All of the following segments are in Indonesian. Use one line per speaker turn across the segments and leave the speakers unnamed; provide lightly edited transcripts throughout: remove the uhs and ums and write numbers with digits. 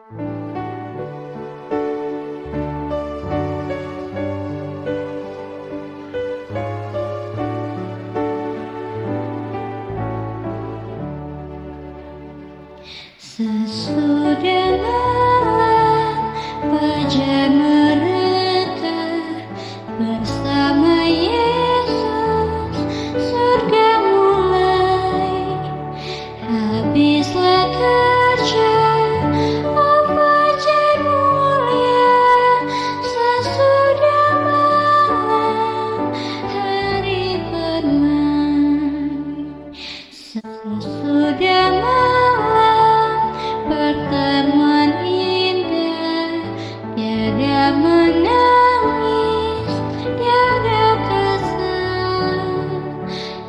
Sesudah malam fajar mereka bersama Yesus, surga mulai. Habislah kerja, oh fajar mulia. Sesudah malam hari bermain. Sesudah malam pertemuan indah, tiada menangis, tiada kesal.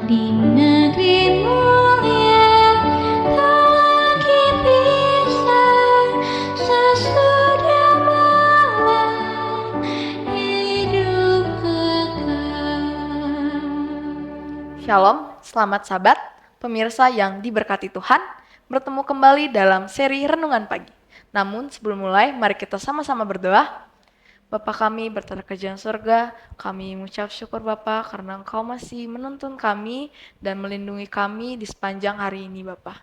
Di negeri mulia tak lagi pisah. Sesudah malam hidup kekal.
Shalom, selamat Sabat, pemirsa yang diberkati Tuhan. Bertemu kembali dalam seri Renungan Pagi. Namun sebelum mulai, mari kita sama-sama berdoa. Bapa kami berterima kasih di surga, kami mengucap syukur Bapa karena Engkau masih menuntun kami dan melindungi kami di sepanjang hari ini Bapa.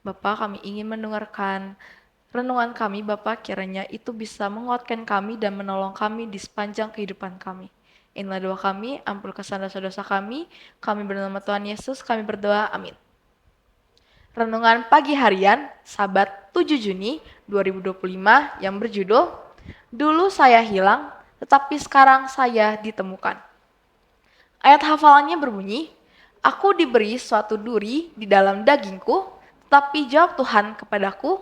Bapa, kami ingin mendengarkan renungan kami Bapa, kiranya itu bisa menguatkan kami dan menolong kami di sepanjang kehidupan kami. Inilah doa kami, ampunkan dosa-dosa kami bernama Tuhan Yesus, kami berdoa, amin. Renungan pagi harian, Sabat 7 Juni 2025 yang berjudul, Dulu saya hilang, tetapi sekarang saya ditemukan. Ayat hafalannya berbunyi, Aku diberi suatu duri di dalam dagingku, tetapi jawab Tuhan kepadaku,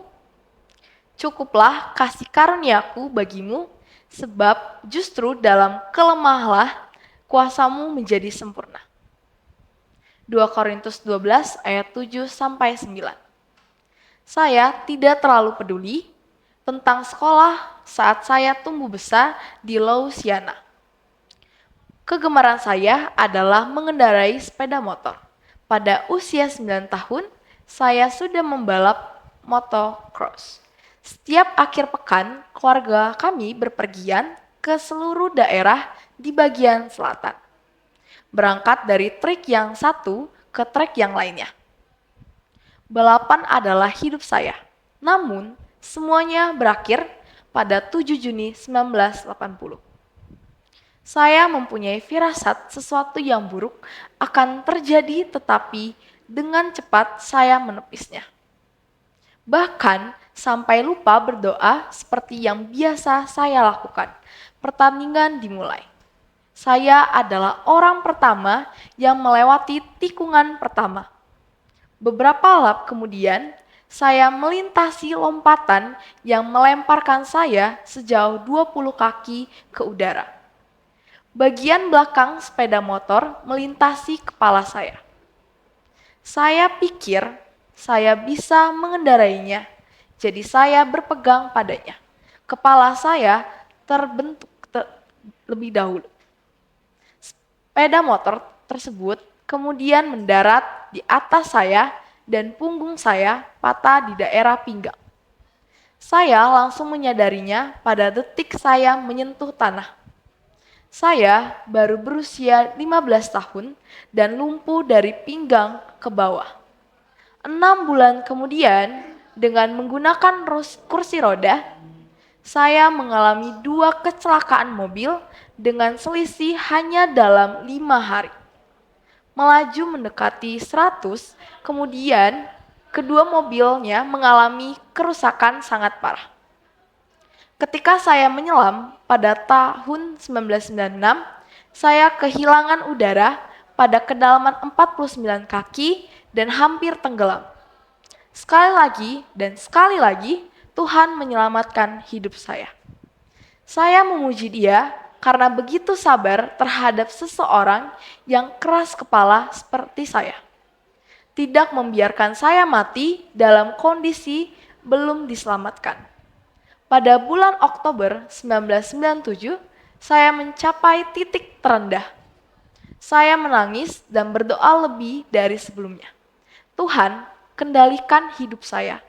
Cukuplah kasih karuniaku bagimu, sebab justru dalam kelemahlah kuasamu menjadi sempurna. 2 Korintus 12 ayat 7-9. Saya tidak terlalu peduli tentang sekolah saat saya tumbuh besar di Louisiana. Kegemaran saya adalah mengendarai sepeda motor. Pada usia 9 tahun, saya sudah membalap motocross. Setiap akhir pekan, keluarga kami berpergian ke seluruh daerah di bagian selatan. Berangkat dari trek yang satu ke trek yang lainnya. Balapan adalah hidup saya. Namun, semuanya berakhir pada 7 Juni 1980. Saya mempunyai firasat sesuatu yang buruk akan terjadi, tetapi dengan cepat saya menepisnya. Bahkan sampai lupa berdoa seperti yang biasa saya lakukan. Pertandingan dimulai. Saya adalah orang pertama yang melewati tikungan pertama. Beberapa lap kemudian, saya melintasi lompatan yang melemparkan saya sejauh 20 kaki ke udara. Bagian belakang sepeda motor melintasi kepala saya. Saya pikir saya bisa mengendarainya, jadi saya berpegang padanya. Kepala saya terbentuk lebih dahulu. Sepeda motor tersebut kemudian mendarat di atas saya dan punggung saya patah di daerah pinggang. Saya langsung menyadarinya pada detik saya menyentuh tanah. Saya baru berusia 15 tahun dan lumpuh dari pinggang ke bawah. 6 bulan kemudian, dengan menggunakan kursi roda, saya mengalami 2 kecelakaan mobil dengan selisih hanya dalam 5 hari. Melaju mendekati 100, kemudian kedua mobilnya mengalami kerusakan sangat parah. Ketika saya menyelam pada tahun 1996, saya kehilangan udara pada kedalaman 49 kaki dan hampir tenggelam. Sekali lagi dan sekali lagi, Tuhan menyelamatkan hidup saya. Saya memuji Dia karena begitu sabar terhadap seseorang yang keras kepala seperti saya. Tidak membiarkan saya mati dalam kondisi belum diselamatkan. Pada bulan Oktober 1997, saya mencapai titik terendah. Saya menangis dan berdoa lebih dari sebelumnya. Tuhan, kendalikan hidup saya.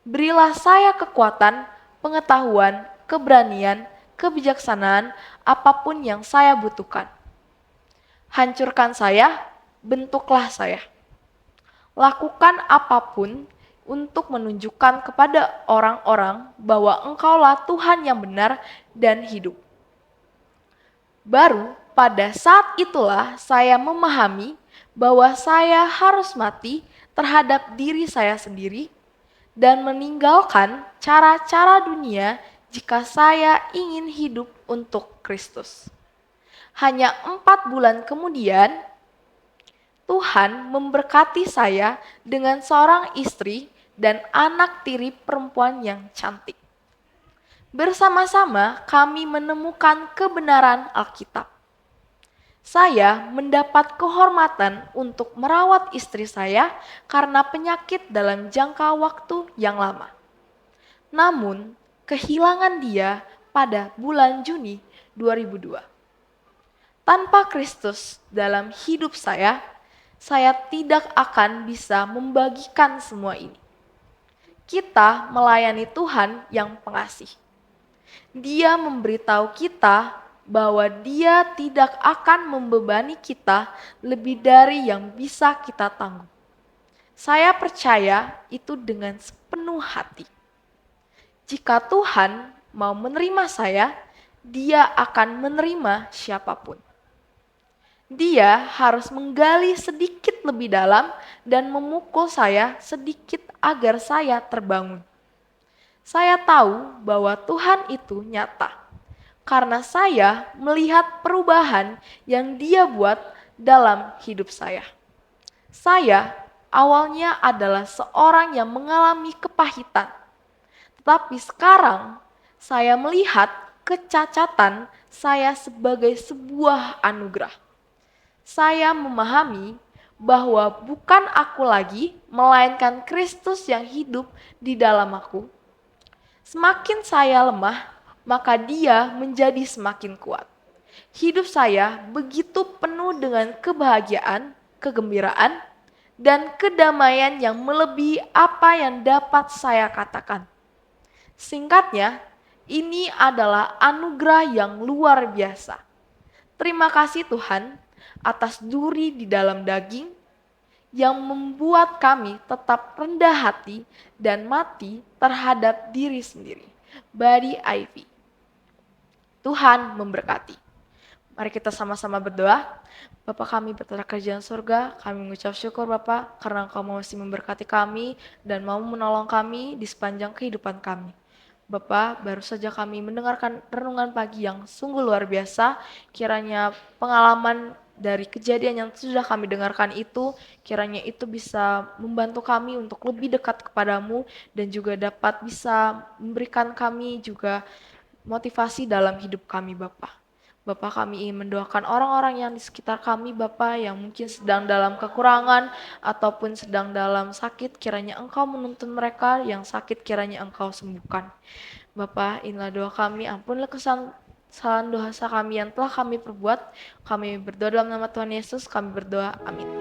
Berilah saya kekuatan, pengetahuan, keberanian, kebijaksanaan, apapun yang saya butuhkan. Hancurkan saya, bentuklah saya. Lakukan apapun untuk menunjukkan kepada orang-orang bahwa Engkaulah Tuhan yang benar dan hidup. Baru pada saat itulah saya memahami bahwa saya harus mati terhadap diri saya sendiri dan meninggalkan cara-cara dunia jika saya ingin hidup untuk Kristus. Hanya 4 bulan kemudian, Tuhan memberkati saya dengan seorang istri dan anak tiri perempuan yang cantik. Bersama-sama kami menemukan kebenaran Alkitab. Saya mendapat kehormatan untuk merawat istri saya karena penyakit dalam jangka waktu yang lama. Namun, kehilangan dia pada bulan Juni 2002. Tanpa Kristus dalam hidup saya tidak akan bisa membagikan semua ini. Kita melayani Tuhan yang pengasih. Dia memberitahu kita bahwa Dia tidak akan membebani kita lebih dari yang bisa kita tanggung. Saya percaya itu dengan sepenuh hati. Jika Tuhan mau menerima saya, Dia akan menerima siapapun. Dia harus menggali sedikit lebih dalam dan memukul saya sedikit agar saya terbangun. Saya tahu bahwa Tuhan itu nyata, karena saya melihat perubahan yang Dia buat dalam hidup saya. Saya awalnya adalah seorang yang mengalami kepahitan, tetapi sekarang saya melihat kecacatan saya sebagai sebuah anugerah. Saya memahami bahwa bukan aku lagi, melainkan Kristus yang hidup di dalam aku. Semakin saya lemah, maka Dia menjadi semakin kuat. Hidup saya begitu penuh dengan kebahagiaan, kegembiraan, dan kedamaian yang melebihi apa yang dapat saya katakan. Singkatnya, ini adalah anugerah yang luar biasa. Terima kasih Tuhan atas duri di dalam daging yang membuat kami tetap rendah hati dan mati terhadap diri sendiri. Buddy Ivy. Tuhan memberkati. Mari kita sama-sama berdoa. Bapa kami berterima kerjaan surga, kami mengucap syukur Bapa karena Engkau masih memberkati kami dan mau menolong kami di sepanjang kehidupan kami. Bapa, baru saja kami mendengarkan renungan pagi yang sungguh luar biasa. Kiranya pengalaman dari kejadian yang sudah kami dengarkan itu, kiranya itu bisa membantu kami untuk lebih dekat kepadamu dan juga dapat bisa memberikan kami juga motivasi dalam hidup kami Bapa. Bapa, kami ingin mendoakan orang-orang yang di sekitar kami Bapa yang mungkin sedang dalam kekurangan ataupun sedang dalam sakit, kiranya Engkau menuntun mereka yang sakit, kiranya Engkau sembuhkan. Bapa, inilah doa kami, ampunlah kesalahan dosa kami yang telah kami perbuat. Kami berdoa dalam nama Tuhan Yesus, kami berdoa, amin.